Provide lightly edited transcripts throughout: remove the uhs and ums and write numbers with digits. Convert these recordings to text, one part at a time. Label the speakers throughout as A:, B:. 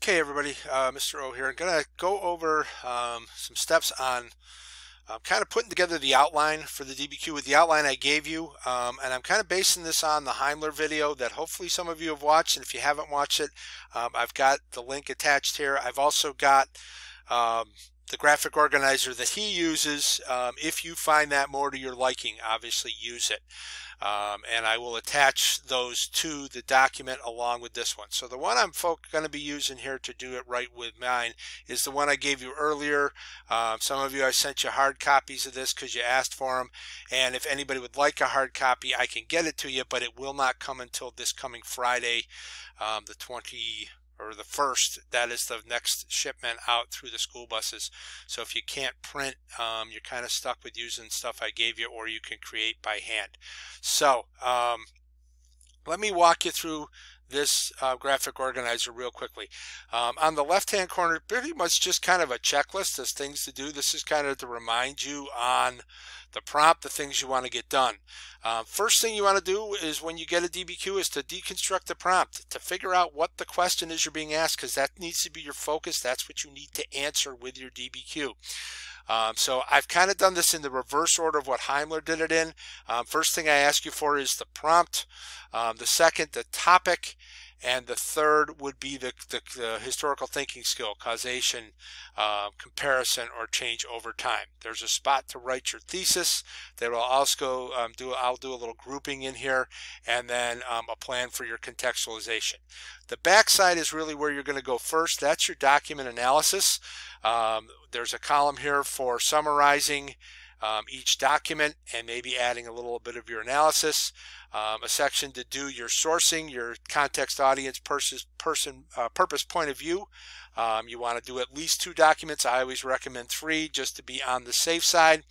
A: Okay, everybody, Mr. O here. I'm going to go over some steps on kind of putting together the outline for the DBQ with the outline I gave you. And I'm kind of basing this on the Heimler video that hopefully some of you have watched. And if you haven't watched it, I've got the link attached here. I've also got the graphic organizer that he uses. If you find that more to your liking, obviously use it. And I will attach those to the document along with this one. So the one I'm going to be using here to do it right with mine is the one I gave you earlier. Some of you, I sent you hard copies of this because you asked for them. And if anybody would like a hard copy, I can get it to you, but it will not come until this coming Friday, the 1st. That is the next shipment out through the school buses. So if you can't print, you're kind of stuck with using stuff I gave you, or you can create by hand. So let me walk you through this graphic organizer real quickly. On the left hand corner, pretty much just kind of a checklist. There's things to do. This is kind of to remind you on the prompt, the things you want to get done. First thing you want to do is when you get a DBQ is to deconstruct the prompt, to figure out what the question is you're being asked, because that needs to be your focus. That's what you need to answer with your DBQ. So I've kind of done this in the reverse order of what Heimler did it in. First thing I ask you for is the prompt, the second, the topic, and the third would be the historical thinking skill, causation, comparison, or change over time. There's a spot to write your thesis that will also I'll do a little grouping in here, and then a plan for your contextualization. The back side is really where you're going to go first. That's your document analysis. There's a column here for summarizing each document and maybe adding a little bit of your analysis. A section to do your sourcing, your context, audience, purpose, point of view. You want to do at least 2 documents. I always recommend 3 just to be on the safe side.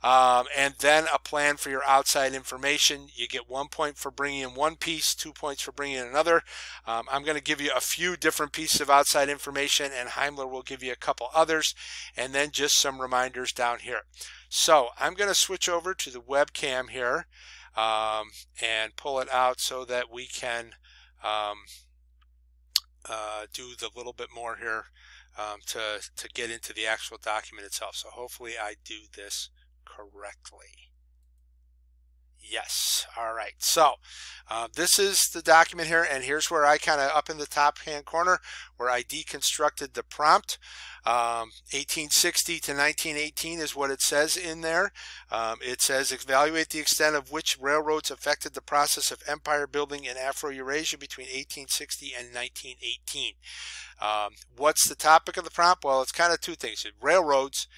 A: And then a plan for your outside information. You get 1 point for bringing in one piece, 2 points for bringing in another. I'm going to give you a few different pieces of outside information, and Heimler will give you a couple others, and then just some reminders down here. So I'm going to switch over to the webcam here and pull it out so that we can do the little bit more here to get into the actual document itself. So hopefully I do this correctly. Yes. All right. So this is the document here, and here's where I kind of up in the top hand corner where I deconstructed the prompt. 1860 to 1918 is what it says in there. It says evaluate the extent of which railroads affected the process of empire building in Afro-Eurasia between 1860 and 1918. What's the topic of the prompt? Well, it's kind of 2 things: railroads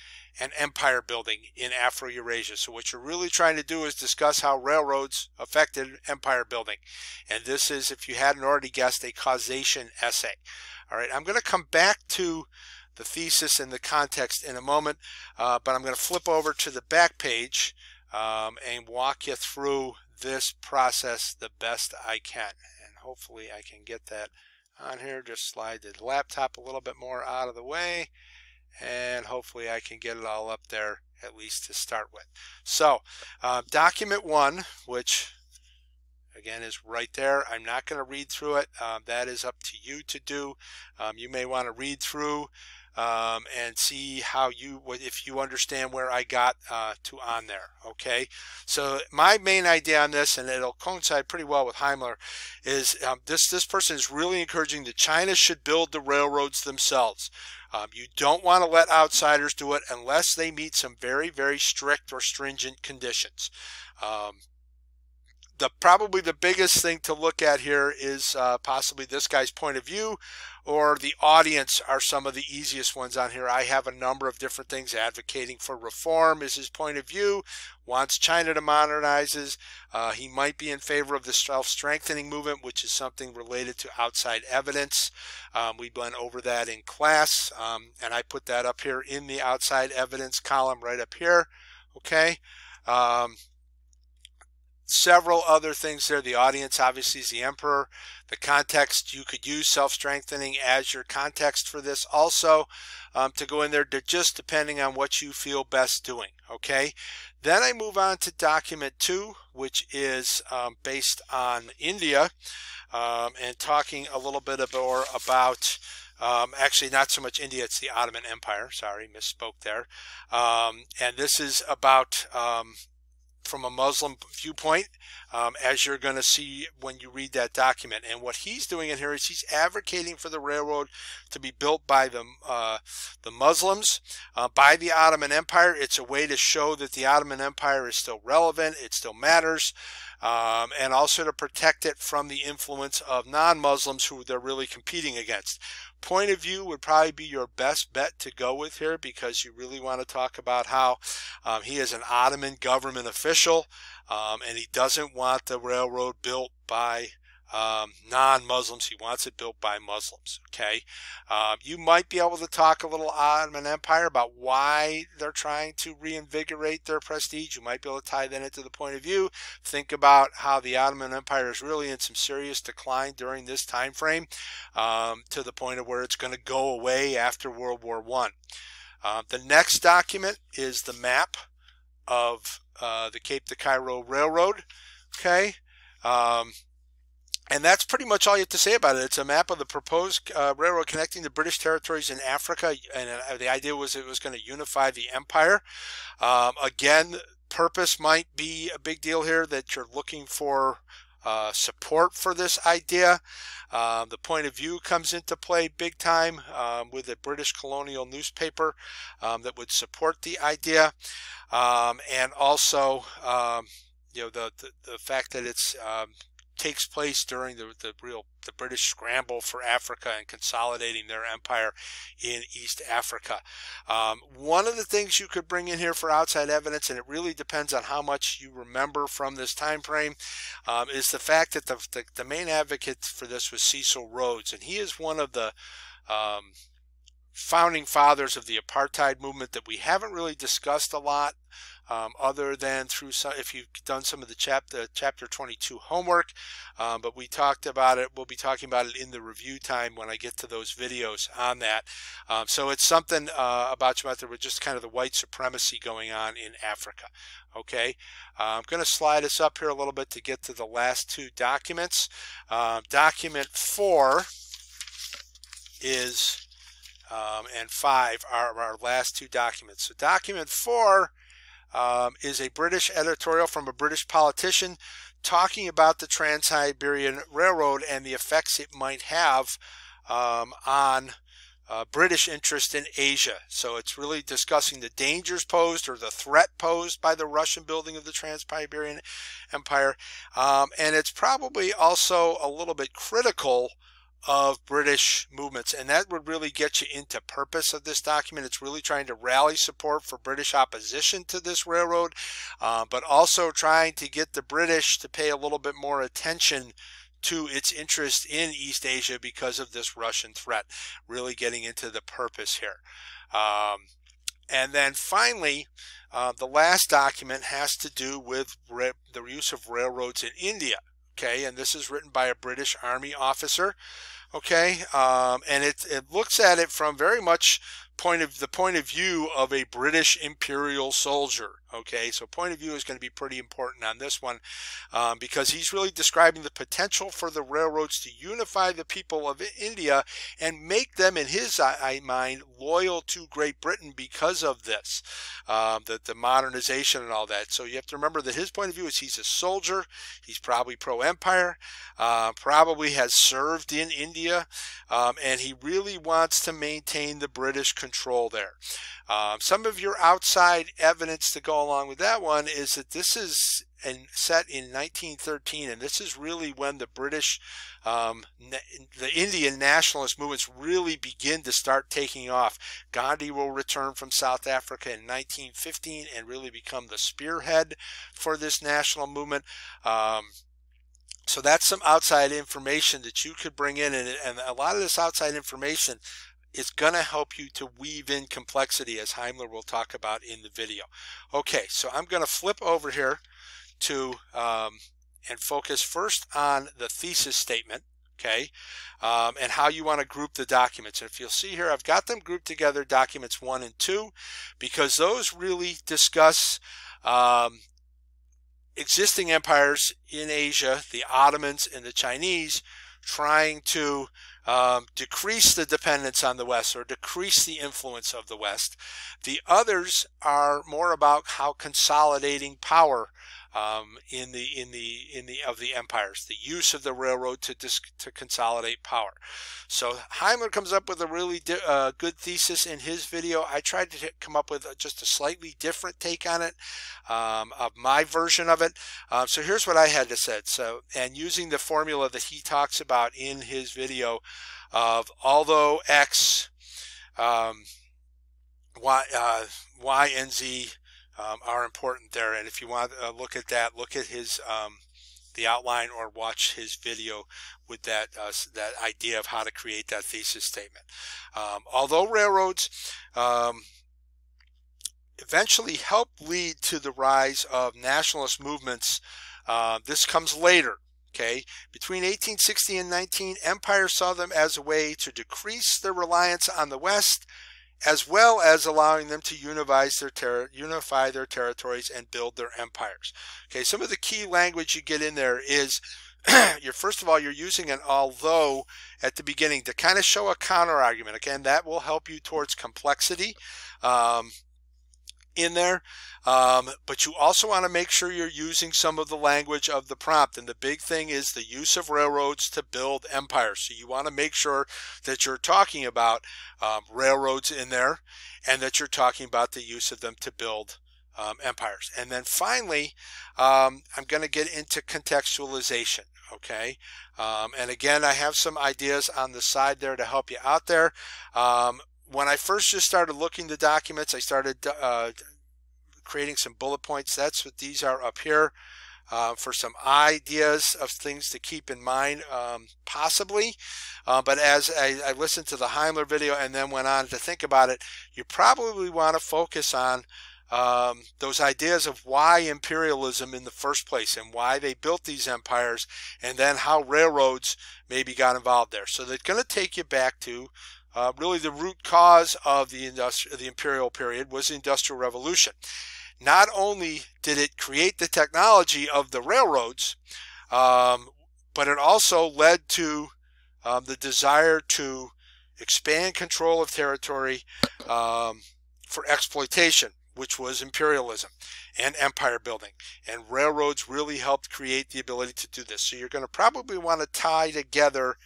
A: and empire building in Afro-Eurasia. So what you're really trying to do is discuss how railroads affected empire building. And this is, if you hadn't already guessed, a causation essay. All right, I'm going to come back to the thesis and the context in a moment, but I'm going to flip over to the back page and walk you through this process the best I can. And hopefully I can get that on here. Just slide the laptop a little bit more out of the way, and hopefully I can get it all up there at least to start with. So document 1, which again is right there. I'm not going to read through it. That is up to you to do. You may want to read through and see how if you understand where I got to on there. Okay, so my main idea on this, and it'll coincide pretty well with Heimler, is this person is really encouraging that China should build the railroads themselves. You don't want to let outsiders do it unless they meet some very, very strict or stringent conditions. Probably the biggest thing to look at here is possibly this guy's point of view, or the audience are some of the easiest ones on here. I have a number of different things. Advocating for reform is his point of view. Wants China to modernize. He might be in favor of the self-strengthening movement, which is something related to outside evidence. We went over that in class, and I put that up here in the outside evidence column right up here. Okay. Several other things there. The audience obviously is the emperor. The context, you could use self-strengthening as your context for this also to go in there, just depending on what you feel best doing. Okay, then I move on to document 2, which is based on India, and talking a little bit more about Actually, not so much India, it's the Ottoman Empire. Sorry, misspoke there. And this is about from a Muslim viewpoint, as you're going to see when you read that document. And what he's doing in here is he's advocating for the railroad to be built by the Muslims, by the Ottoman Empire. It's a way to show that the Ottoman Empire is still relevant, it still matters, and also to protect it from the influence of non-Muslims who they're really competing against. Point of view would probably be your best bet to go with here, because you really want to talk about how he is an Ottoman government official, and he doesn't want the railroad built by non-Muslims. He wants it built by Muslims. Okay, you might be able to talk a little Ottoman Empire about why they're trying to reinvigorate their prestige. You might be able to tie that into the point of view. Think about how the Ottoman Empire is really in some serious decline during this time frame, to the point of where it's going to go away after World War I. The next document is the map of the Cape to Cairo Railroad. Okay. And that's pretty much all you have to say about it. It's a map of the proposed railroad connecting the British territories in Africa, and the idea was it was going to unify the empire. Again, purpose might be a big deal here, that you're looking for support for this idea. The point of view comes into play big time with a British colonial newspaper that would support the idea, and also the fact that it's takes place during the British scramble for Africa and consolidating their empire in East Africa. One of the things you could bring in here for outside evidence, and it really depends on how much you remember from this time frame, is the fact that the main advocate for this was Cecil Rhodes, and he is one of the founding fathers of the apartheid movement that we haven't really discussed a lot, other than through some, if you've done some of the chapter 22 homework, but we talked about it. We'll be talking about it in the review time when I get to those videos on that. So it's something about there with just kind of the white supremacy going on in Africa. Okay, I'm going to slide us up here a little bit to get to the last two documents. Document 4 is and 5 are our last two documents. So document 4 is a British editorial from a British politician talking about the Trans-Siberian Railroad and the effects it might have on British interest in Asia. So it's really discussing the dangers posed or the threat posed by the Russian building of the Trans-Siberian Empire. And it's probably also a little bit critical of British movements, and that would really get you into purpose of this document. It's really trying to rally support for British opposition to this railroad, but also trying to get the British to pay a little bit more attention to its interest in East Asia because of this Russian threat. Really getting into the purpose here. And then finally, the last document has to do with the use of railroads in India. Okay, and this is written by a British Army officer. Okay, and it looks at it from very much the point of view of a British imperial soldier. Okay, so point of view is going to be pretty important on this one, because he's really describing the potential for the railroads to unify the people of India and make them, in his mind, loyal to Great Britain because of this, the modernization and all that. So you have to remember that his point of view is he's a soldier, he's probably pro-empire, probably has served in India, and he really wants to maintain the British control there. Some of your outside evidence to go along with that one is that this is set in 1913, and this is really when the British, the Indian nationalist movements really begin to start taking off. Gandhi will return from South Africa in 1915 and really become the spearhead for this national movement. So that's some outside information that you could bring in, and a lot of this outside information is going to help you to weave in complexity, as Heimler will talk about in the video. Okay, so I'm going to flip over here to and focus first on the thesis statement, okay, and how you want to group the documents. And if you'll see here, I've got them grouped together, documents 1 and 2, because those really discuss existing empires in Asia, the Ottomans and the Chinese, trying to decrease the dependence on the West or decrease the influence of the West. The others are more about how consolidating power in the empires, the use of the railroad to consolidate power. So Heimler comes up with a really good thesis in his video. I tried to come up with just a slightly different take on it, of my version of it. So here's what I had to say. And using the formula that he talks about in his video of although X, Y and Z are important there, and if you want to look at that, look at his the outline or watch his video with that idea of how to create that thesis statement. Although railroads eventually helped lead to the rise of nationalist movements, this comes later. Okay, between 1860 and 19, empires saw them as a way to decrease their reliance on the West, as well as allowing them to unify their territories and build their empires. Okay, some of the key language you get in there is, first of all, you're using an although at the beginning to kind of show a counter argument. Again, that will help you towards complexity in there, but you also want to make sure you're using some of the language of the prompt, and the big thing is the use of railroads to build empires. So you want to make sure that you're talking about railroads in there, and that you're talking about the use of them to build empires. And then finally, I'm going to get into contextualization. Okay, and again, I have some ideas on the side there to help you out there. When I first just started looking the documents, I started creating some bullet points. That's what these are up here, for some ideas of things to keep in mind, possibly. But as I listened to the Heimler video and then went on to think about it, you probably want to focus on those ideas of why imperialism in the first place and why they built these empires, and then how railroads maybe got involved there. So they're going to take you back to really the root cause of the imperial period was the Industrial Revolution. Not only did it create the technology of the railroads, but it also led to the desire to expand control of territory for exploitation, which was imperialism and empire building. And railroads really helped create the ability to do this. So you're going to probably want to tie together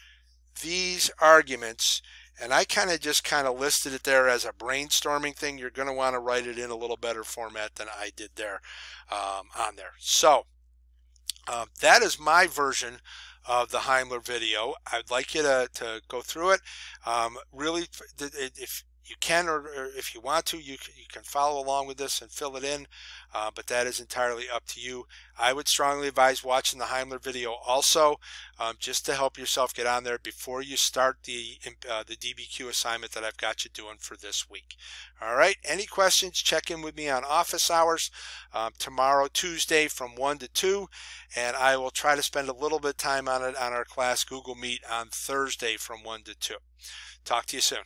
A: these arguments, and I kind of listed it there as a brainstorming thing. You're going to want to write it in a little better format than I did there on there. So that is my version of the Heimler video. I'd like you to go through it. Really, if you can, or if you want to, you can follow along with this and fill it in, but that is entirely up to you. I would strongly advise watching the Heimler video also, just to help yourself get on there before you start the DBQ assignment that I've got you doing for this week. All right, any questions, check in with me on office hours tomorrow, Tuesday, from 1 to 2, and I will try to spend a little bit of time on it on our class Google Meet on Thursday from 1 to 2. Talk to you soon.